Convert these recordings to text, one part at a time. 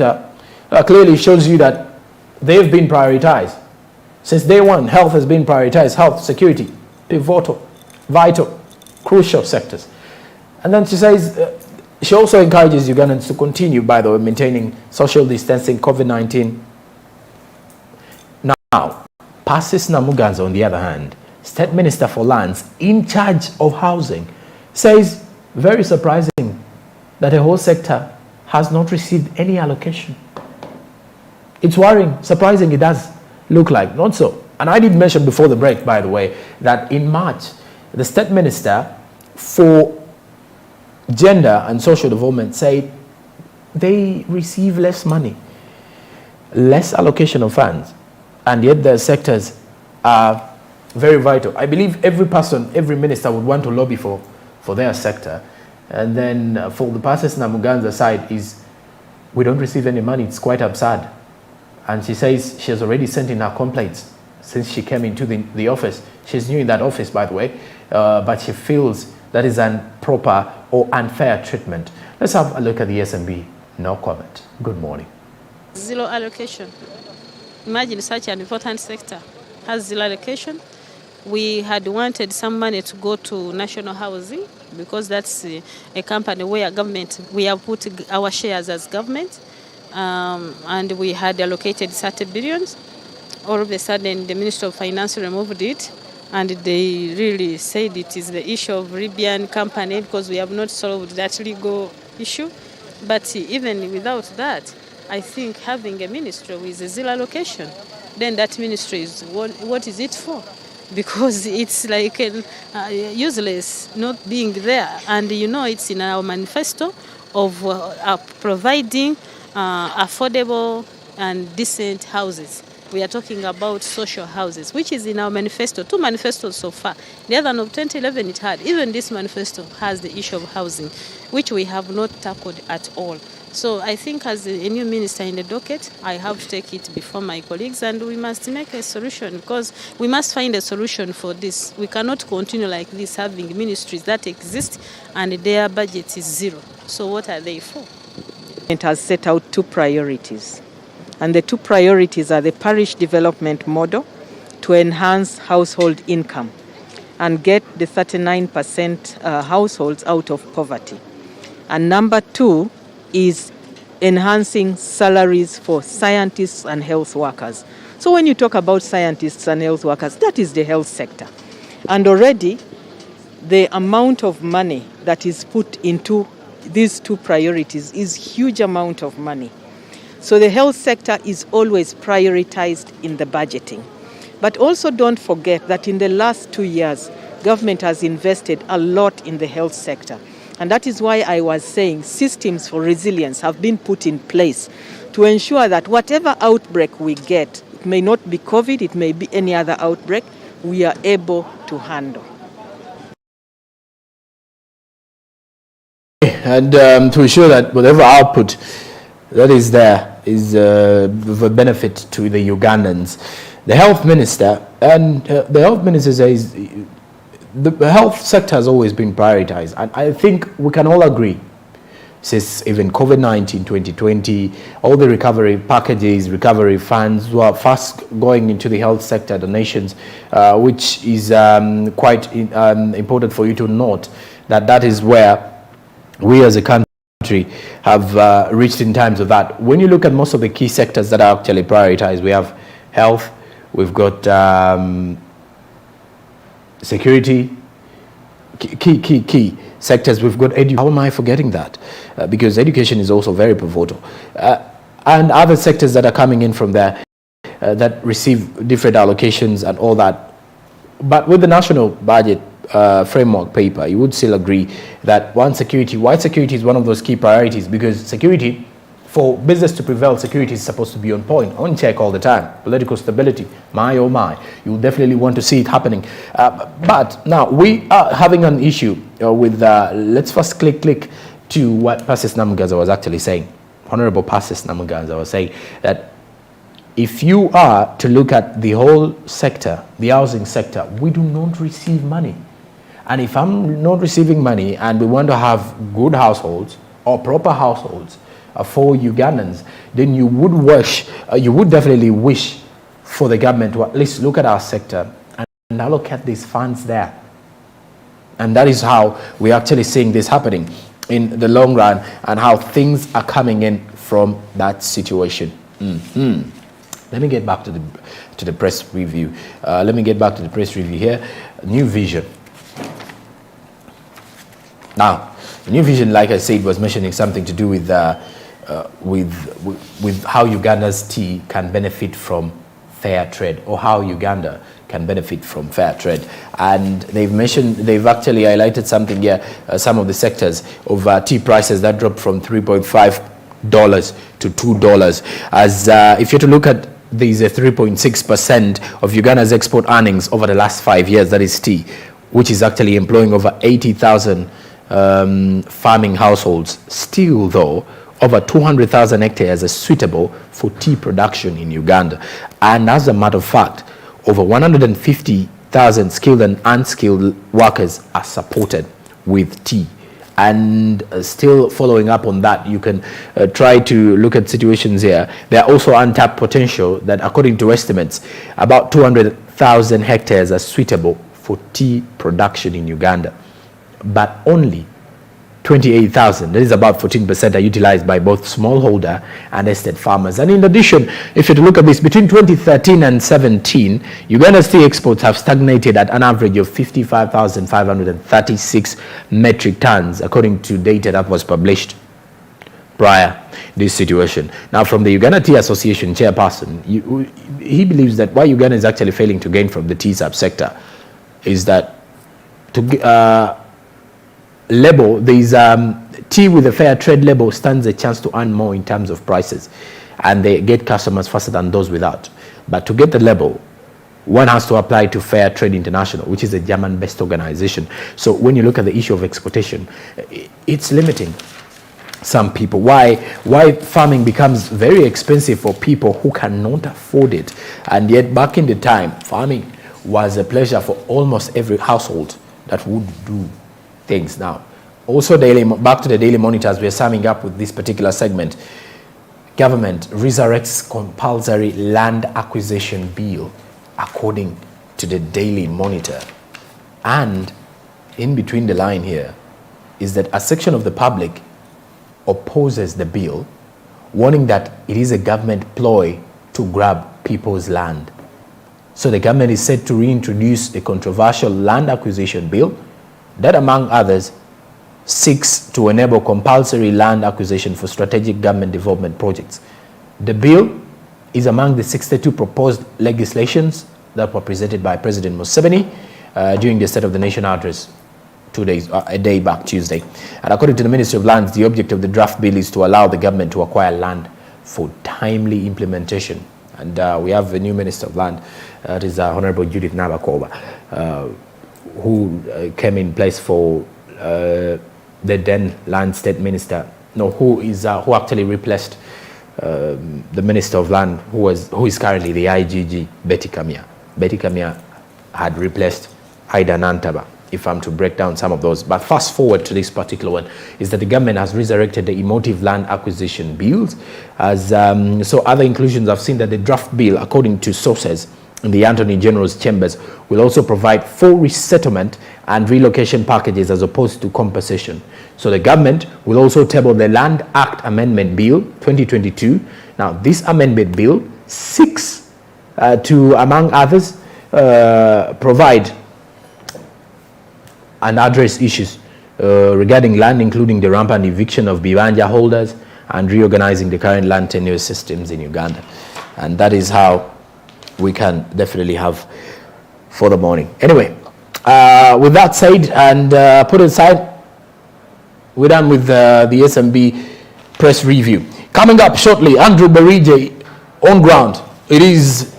sector clearly shows you that they've been prioritized. Since day one, health has been prioritized. Health, security, pivotal, vital, crucial sectors. And then she says, she also encourages Ugandans to continue, by the way, maintaining social distancing, COVID-19. Now, Persis Namuganza, on the other hand, State Minister for Lands in charge of housing, says, very surprising, that the whole sector has not received any allocation. It's worrying, surprising it does look like, not so. And I did mention before the break, by the way, that in March, the State Minister for Gender and Social Development said they receive less money, less allocation of funds, and yet the sectors are very vital. I believe every person, every minister would want to lobby for their sector. And then for the Persis Namuganza side is, we don't receive any money. It's quite absurd. And she says she has already sent in her complaints since she came into the office. She's new in that office, by the way, but she feels that is improper or unfair treatment. Let's have a look at the SMB. No comment. Good morning. Zero allocation. Imagine such an important sector has zero allocation. We had wanted some money to go to national housing because that's a company where government, we have put our shares as government, and we had allocated 30 billions. All of a sudden, the Minister of Finance removed it, and they really said it is the issue of Libyan company because we have not solved that legal issue. But even without that, I think having a ministry with a zero allocation, then that ministry is what is it for? Because it's like useless not being there. And you know, it's in our manifesto of providing affordable and decent houses. We are talking about social houses, which is in our manifesto, 2 manifestos so far. The other one of 2011 it had. Even this manifesto has the issue of housing, which we have not tackled at all. So I think as a new minister in the docket, I have to take it before my colleagues, and we must make a solution because we must find a solution for this. We cannot continue like this, having ministries that exist and their budget is zero. So what are they for? It has set out 2 priorities. And the 2 priorities are the parish development model to enhance household income and get the 39% households out of poverty. And number 2 is enhancing salaries for scientists and health workers. So when you talk about scientists and health workers, that is the health sector. And already the amount of money that is put into these 2 priorities is huge amount of money. So the health sector is always prioritized in the budgeting. But also don't forget that in the last 2 years, government has invested a lot in the health sector. And that is why I was saying systems for resilience have been put in place to ensure that whatever outbreak we get, it may not be COVID, it may be any other outbreak, we are able to handle. And to ensure that whatever output that is there is of a benefit to the Ugandans. The health minister says the health sector has always been prioritized, and I think we can all agree, since even COVID-19 2020, all the recovery packages, recovery funds were fast going into the health sector donations, which is quite important for you to note that is where we as a country have reached in terms of that. When you look at most of the key sectors that are actually prioritized, we have health, we've got security, key sectors. We've got how am I forgetting that? Because education is also very pivotal. And other sectors that are coming in from there that receive different allocations and all that. But with the national budget framework paper, you would still agree that why security is one of those key priorities, because security, for business to prevail, security is supposed to be on point, on check all the time. Political stability, my oh my, you definitely want to see it happening. But now we are having an issue with, let's first click to what Persis Namuganza was actually saying. Honorable Persis Namuganza was saying that if you are to look at the whole sector, the housing sector, we do not receive money. And if I'm not receiving money and we want to have good households or proper households, for Ugandans, then you would definitely wish for the government to at least look at our sector and allocate these funds there. And that is how we're actually seeing this happening in the long run, and how things are coming in from that situation. Let me get back to the press review. Here. New Vision. Now, New Vision, like I said, was mentioning something to do with how Uganda's tea can benefit from fair trade, or how Uganda can benefit from fair trade. And they've actually highlighted something here, some of the sectors of tea prices that dropped from $3.5 to $2. As if you're to look at these 3.6% of Uganda's export earnings over the last 5 years, that is tea, which is actually employing over 80,000 farming households. Still, though, over 200,000 hectares are suitable for tea production in Uganda. And as a matter of fact, over 150,000 skilled and unskilled workers are supported with tea. And still following up on that, you can try to look at situations here. There are also untapped potential that, according to estimates, about 200,000 hectares are suitable for tea production in Uganda. But only 28,000, that is about 14%, are utilized by both smallholder and estate farmers. And in addition, if you look at this, between 2013 and 17, Uganda's tea exports have stagnated at an average of 55,536 metric tons, according to data that was published prior this situation. Now, from the Uganda Tea Association chairperson, he believes that why Uganda is actually failing to gain from the tea subsector is that label, these tea with a fair trade label stands a chance to earn more in terms of prices, and they get customers faster than those without. But to get the label, one has to apply to Fair Trade International, which is a German-based organization. So when you look at the issue of exportation, it's limiting some people. Why farming becomes very expensive for people who cannot afford it. And yet back in the time, farming was a pleasure for almost every household that would do things. Now, also back to the Daily Monitors, we're summing up with this particular segment. Government resurrects compulsory land acquisition bill, according to the Daily Monitor. And in between the line here is that a section of the public opposes the bill, warning that it is a government ploy to grab people's land. So the government is set to reintroduce a controversial land acquisition bill that, among others, seeks to enable compulsory land acquisition for strategic government development projects. The bill is among the 62 proposed legislations that were presented by President Museveni during the State of the Nation address a day back, Tuesday. And according to the Ministry of Lands, the object of the draft bill is to allow the government to acquire land for timely implementation. And we have a new Minister of Land, that is Honorable Judith Nabakoba, who came in place for the then Land State Minister, who actually replaced the Minister of Land, who is currently the IGG, Betty Kamya. Betty Kamya had replaced Ida Nantaba, if I'm to break down some of those. But fast forward to this particular one, is that the government has resurrected the emotive land acquisition bills. So other inclusions have seen that the draft bill, according to sources in the Attorney General's chambers, will also provide full resettlement and relocation packages as opposed to compensation. So the government will also table the Land Act Amendment Bill 2022. Now, this amendment bill seeks to, among others, provide and address issues regarding land, including the rampant eviction of Bibanja holders and reorganizing the current land tenure systems in Uganda. And that is how we can definitely have for the morning. Anyway, with that said and put aside, we're done with the SMB press review. Coming up shortly, Andrew Berije on ground. It is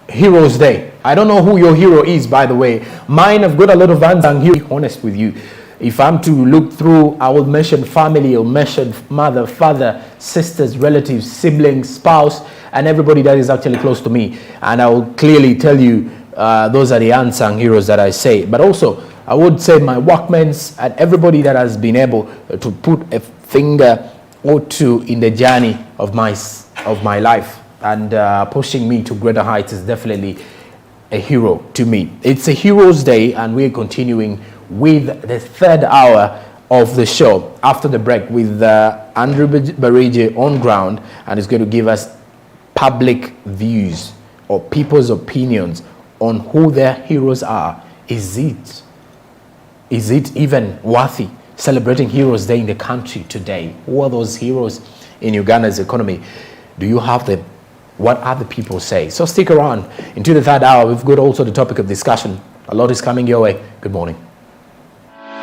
Heroes Day. I don't know who your hero is, by the way. Mine have got a lot of unsung heroes. To be honest with you, if I'm to look through, I will mention family, I'll mention mother, father, sisters, relatives, siblings, spouse, and everybody that is actually close to me. And I will clearly tell you those are the unsung heroes that I say. But also, I would say my workmates and everybody that has been able to put a finger or two in the journey of my life, and pushing me to greater heights is definitely a hero to me. It's a Heroes Day, and we're continuing with the third hour of the show after the break with Andrew Barige on ground, and he's going to give us public views or people's opinions on who their heroes are. Is it even worthy celebrating Heroes Day in the country today? Who are those heroes in Uganda's economy? Do you have them? What other people say? So stick around into the third hour. We've got also the topic of discussion. A lot is coming your way. Good morning.